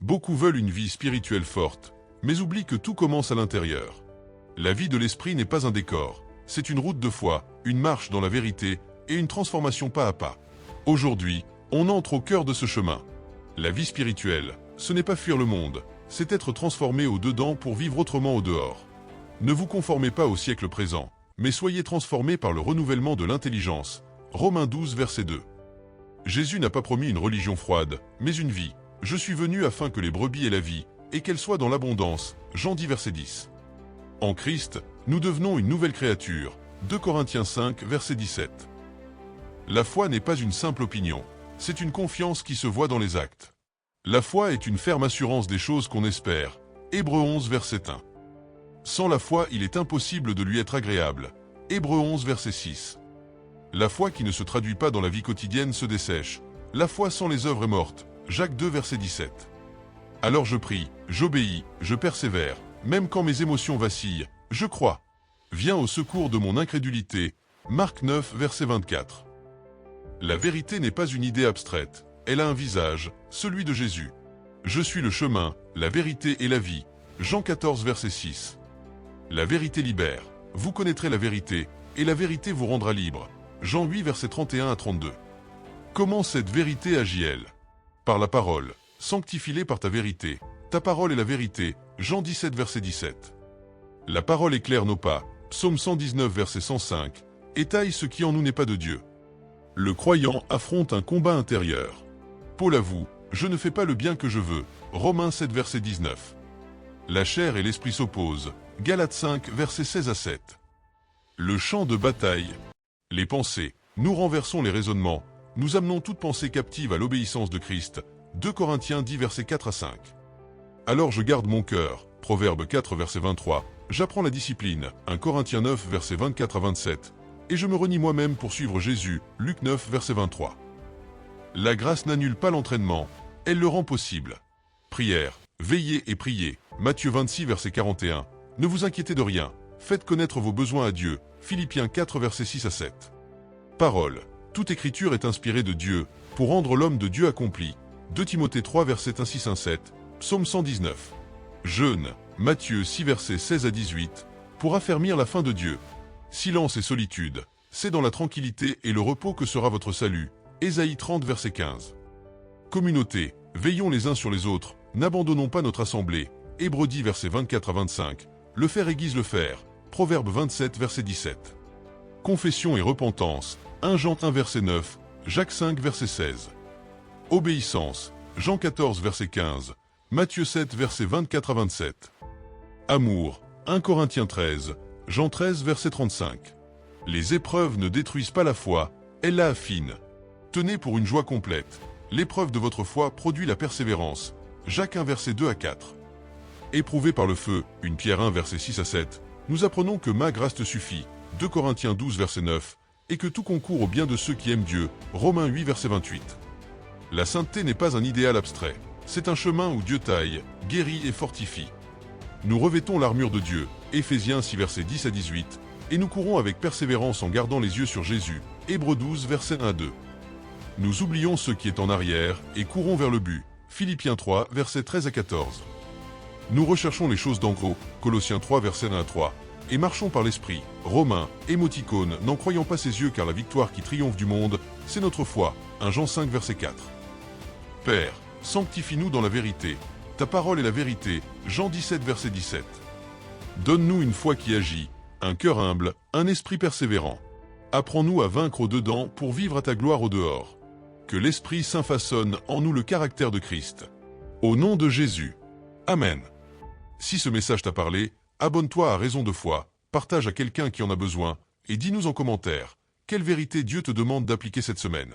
Beaucoup veulent une vie spirituelle forte, mais oublient que tout commence à l'intérieur. La vie de l'esprit n'est pas un décor, c'est une route de foi, une marche dans la vérité et une transformation pas à pas. Aujourd'hui, on entre au cœur de ce chemin. La vie spirituelle, ce n'est pas fuir le monde, c'est être transformé au dedans pour vivre autrement au dehors. Ne vous conformez pas au siècle présent, mais soyez transformés par le renouvellement de l'intelligence. Romains 12, verset 2. Jésus n'a pas promis une religion froide, mais une vie. Je suis venu afin que les brebis aient la vie, et qu'elle soit dans l'abondance. Jean 10, verset 10. En Christ, nous devenons une nouvelle créature. 2 Corinthiens 5, verset 17. La foi n'est pas une simple opinion, c'est une confiance qui se voit dans les actes. La foi est une ferme assurance des choses qu'on espère. Hébreux 11, verset 1. Sans la foi, il est impossible de lui être agréable. Hébreux 11, verset 6. La foi qui ne se traduit pas dans la vie quotidienne se dessèche. La foi sans les œuvres est morte. Jacques 2, verset 17. Alors je prie, j'obéis, je persévère, même quand mes émotions vacillent, je crois. Viens au secours de mon incrédulité. Marc 9, verset 24. La vérité n'est pas une idée abstraite, elle a un visage, celui de Jésus. Je suis le chemin, la vérité et la vie. Jean 14, verset 6. La vérité libère, vous connaîtrez la vérité, et la vérité vous rendra libre. Jean 8, verset 31 à 32. Comment cette vérité agit-elle? Par la parole, sanctifie-les par ta vérité. Ta parole est la vérité. Jean 17, verset 17. La parole éclaire nos pas. Psaume 119, verset 105. Et taille ce qui en nous n'est pas de Dieu. Le croyant affronte un combat intérieur. Paul avoue, je ne fais pas le bien que je veux. Romains 7, verset 19. La chair et l'esprit s'opposent. Galates 5, verset 16 à 7. Le champ de bataille. Les pensées. Nous renversons les raisonnements. Nous amenons toute pensée captive à l'obéissance de Christ. 2 Corinthiens 10, verset 4 à 5. Alors je garde mon cœur. Proverbe 4, verset 23. J'apprends la discipline. 1 Corinthiens 9, verset 24 à 27. Et je me renie moi-même pour suivre Jésus. Luc 9, verset 23. La grâce n'annule pas l'entraînement. Elle le rend possible. Prière. Veillez et priez. Matthieu 26, verset 41. Ne vous inquiétez de rien. Faites connaître vos besoins à Dieu. Philippiens 4, verset 6 à 7. Parole. Toute écriture est inspirée de Dieu, pour rendre l'homme de Dieu accompli. 2 Timothée 3, verset 1, 6, 1, 7. Psaume 119. Jeûne. Matthieu 6, verset 16 à 18. Pour affermir la fin de Dieu. Silence et solitude. C'est dans la tranquillité et le repos que sera votre salut. Ésaïe 30, verset 15. Communauté. Veillons les uns sur les autres. N'abandonnons pas notre assemblée. Hébreux 10, verset 24 à 25. Le fer aiguise le fer. Proverbe 27, verset 17. Confession et repentance. 1 Jean 1, verset 9. Jacques 5, verset 16. Obéissance. Jean 14, verset 15. Matthieu 7, verset 24 à 27. Amour. 1 Corinthiens 13. Jean 13, verset 35. Les épreuves ne détruisent pas la foi, elles la affinent. Tenez pour une joie complète. L'épreuve de votre foi produit la persévérance. Jacques 1, verset 2 à 4. Éprouvé par le feu. 1 Pierre 1, verset 6 à 7. Nous apprenons que ma grâce te suffit. 2 Corinthiens 12, verset 9. Et que tout concourt au bien de ceux qui aiment Dieu. Romains 8, verset 28. La sainteté n'est pas un idéal abstrait. C'est un chemin où Dieu taille, guérit et fortifie. Nous revêtons l'armure de Dieu. Éphésiens 6, verset 10 à 18. Et nous courons avec persévérance en gardant les yeux sur Jésus. Hébreux 12, verset 1 à 2. Nous oublions ce qui est en arrière et courons vers le but. Philippiens 3, verset 13 à 14. Nous recherchons les choses d'en haut. Colossiens 3, verset 1 à 3. Et marchons par l'esprit. Romains, émoticône, n'en croyons pas ses yeux car la victoire qui triomphe du monde, c'est notre foi. 1 Jean 5, verset 4. Père, sanctifie-nous dans la vérité. Ta parole est la vérité. Jean 17, verset 17. Donne-nous une foi qui agit, un cœur humble, un esprit persévérant. Apprends-nous à vaincre au dedans pour vivre à ta gloire au dehors. Que l'Esprit Saint façonne en nous le caractère de Christ. Au nom de Jésus. Amen. Si ce message t'a parlé, abonne-toi à Raison de foi, partage à quelqu'un qui en a besoin, et dis-nous en commentaire, quelle vérité Dieu te demande d'appliquer cette semaine.